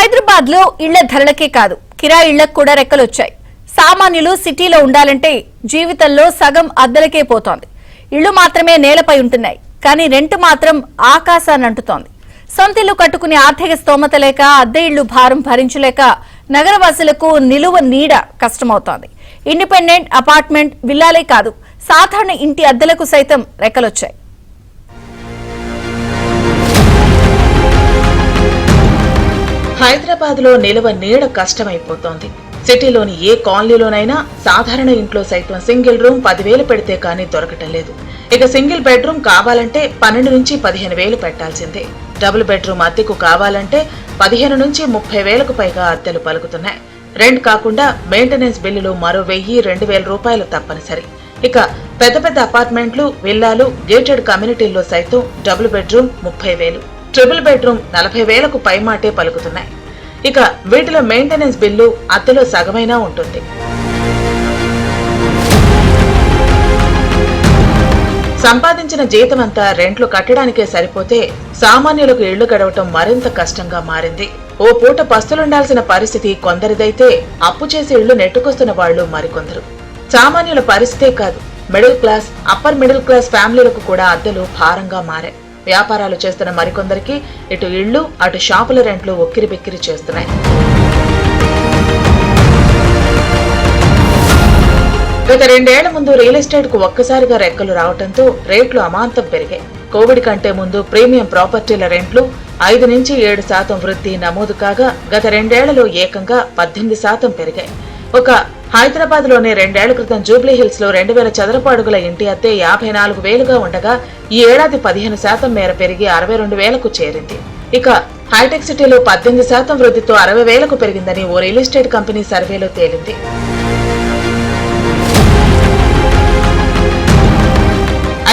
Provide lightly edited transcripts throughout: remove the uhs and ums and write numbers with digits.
హైదరాబాద్ లో ఇళ్ల ధరలకే కాదు కిరాయి ఇళ్లకు కూడా రెక్కలొచ్చాయి. సామాన్యులు సిటీలో ఉండాలంటే జీవితంలో సగం అద్దెలకే పోతోంది. ఇళ్లు మాత్రమే నేలపై ఉంటున్నాయి, కానీ రెంట్ మాత్రం ఆకాశాన్ని అంటుతోంది. సొంతిల్లు కట్టుకునే ఆర్థిక స్తోమత లేక అద్దె ఇళ్లు భారం భరించలేక నగరవాసులకు నిలువ నీడ కష్టమవుతోంది. ఇండిపెండెంట్ అపార్ట్మెంట్ విల్లాలే కాదు సాధారణ ఇంటి అద్దెలకు సైతం రెక్కలొచ్చాయి. హైదరాబాద్ లో నిలువ నీడ కష్టమైపోతోంది. సిటీలోని ఏ కాలనీలోనైనా సాధారణ ఇంట్లో సైతం సింగిల్ రూమ్ 10,000 పెడితే కానీ దొరకటం లేదు. ఇక సింగిల్ బెడ్రూమ్ కావాలంటే 12 నుంచి 15,000 పెట్టాల్సిందే. డబుల్ బెడ్రూమ్ అద్దెకు కావాలంటే 15 నుంచి 30,000కు పైగా అద్దెలు పలుకుతున్నాయి. రెంట్ కాకుండా మెయింటెనెన్స్ బిల్లులు మరో 1,000-2,000 రూపాయలు తప్పనిసరి. ఇక పెద్ద పెద్ద అపార్ట్మెంట్లు, విల్లాలు, గేటెడ్ కమ్యూనిటీల్లో సైతం డబుల్ బెడ్రూమ్ 30,000, ట్రిపుల్ బెడ్రూమ్ 40,000కు పైమాటే పలుకుతున్నాయి. ఇక వీటిలో మెయింటెనెన్స్ బిల్లు అద్దెలో సగమైనా ఉంటుంది. సంపాదించిన జీతమంతా రెంట్లు కట్టడానికే సరిపోతే సామాన్యులకు ఇళ్లు గడవటం మరింత కష్టంగా మారింది. ఓ పూట పస్తులుండాల్సిన పరిస్థితి కొందరిదైతే అప్పు చేసి ఇళ్లు నెట్టుకొస్తున్న వాళ్లు మరికొందరు. సామాన్యుల పరిస్థితే కాదు, middle class, upper middle class ఫ్యామిలీలకు కూడా అద్దెలు భారంగా మారాయి. వ్యాపారాలు చేస్తున్న మరికొందరికి ఇటు ఇళ్లు అటు షాపుల రెంట్లు ఉక్కిరిబిక్కిరి చేస్తున్నాయి. గత 2 ఏళ్ల ముందు రియల్ ఎస్టేట్ కు ఒక్కసారిగా రెక్కలు రావడంతో రేట్లు అమాంతం పెరిగాయి. కోవిడ్ కంటే ముందు ప్రీమియం ప్రాపర్టీల రెంట్లు 5 నుంచి 7% వృద్ధి నమోదు కాగా గత 2 ఏళ్లలో ఏకంగా 18% పెరిగాయి. ఒక హైదరాబాద్ లోనే 2 ఏళ్ల క్రితం జూబ్లీ హిల్స్ లో 2,000 చదరపు అడుగుల ఇంటి అద్దె 54,000గా ఉండగా ఈ ఏడాది 15% మేర పెరిగి 62,000కు చేరింది. ఇక హైటెక్ సిటీలో 18% వృద్ధితో 60,000కు పెరిగిందని ఓ రియల్ ఎస్టేట్ కంపెనీ సర్వేలో తేలింది.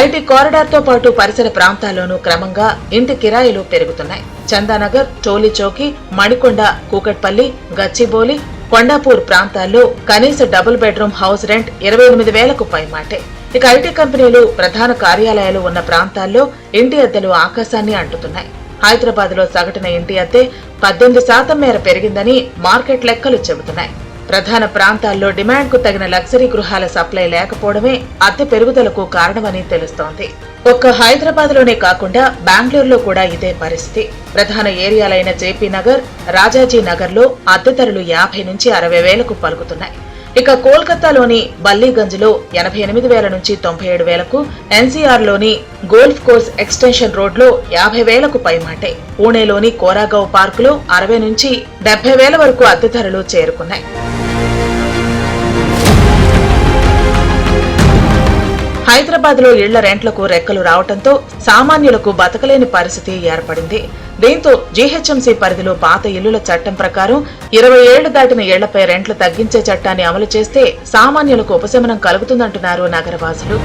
ఐటీ కారిడార్ తో పాటు పరిసర ప్రాంతాల్లోనూ క్రమంగా ఇంటి కిరాయిలు పెరుగుతున్నాయి. చందానగర్, టోలీ చౌకీ, మణికొండ, కూకట్పల్లి, గచ్చిబౌలి, కొండాపూర్ ప్రాంతాల్లో కనీస డబుల్ బెడ్రూమ్ హౌస్ రెంట్ 28,000కు పైమాటే. ఇక ఐటీ కంపెనీలు ప్రధాన కార్యాలయాలు ఉన్న ప్రాంతాల్లో ఇంటి అద్దెలు ఆకాశాన్ని అంటుతున్నాయి. హైదరాబాద్ లో సగటున ఇంటి అద్దె 18% మేర పెరిగిందని మార్కెట్ లెక్కలు చెబుతున్నాయి. ప్రధాన ప్రాంతాల్లో డిమాండ్ కు తగిన లగ్జరీ గృహాల సప్లై లేకపోవడమే అద్దె పెరుగుదలకు కారణమని తెలుస్తోంది. ఒక్క హైదరాబాద్ లోనే కాకుండా బెంగళూరులో కూడా ఇదే పరిస్థితి. ప్రధాన ఏరియాలైన జేపీ నగర్, రాజాజీ నగర్ లో అద్దె ధరలు 50 నుంచి 60,000కు పలుకుతున్నాయి. ఇక కోల్కతాలోని బల్లీగంజ్ లో 88,000 నుంచి 97,000కు, ఎన్సీఆర్ లోని గోల్ఫ్ కోర్స్ ఎక్స్టెన్షన్ రోడ్ లో 50,000కు పైమాటే. పూణేలోని కోరాగావ్ పార్క్ లో 60 నుంచి 70,000 వరకు అద్దె ధరలు చేరుకున్నాయి. హైదరాబాద్ లో ఇళ్ల రెంట్లకు రెక్కలు రావడంతో సామాన్యులకు బతకలేని పరిస్థితి ఏర్పడింది. దీంతో జీహెచ్ఎంసీ పరిధిలో పాత ఇల్లుల చట్టం ప్రకారం 20 ఏళ్లు దాటిన ఇళ్లపై రెంట్లు తగ్గించే చట్టాన్ని అమలు చేస్తే సామాన్యులకు ఉపశమనం కలుగుతుందంటున్నారు నగరవాసులు.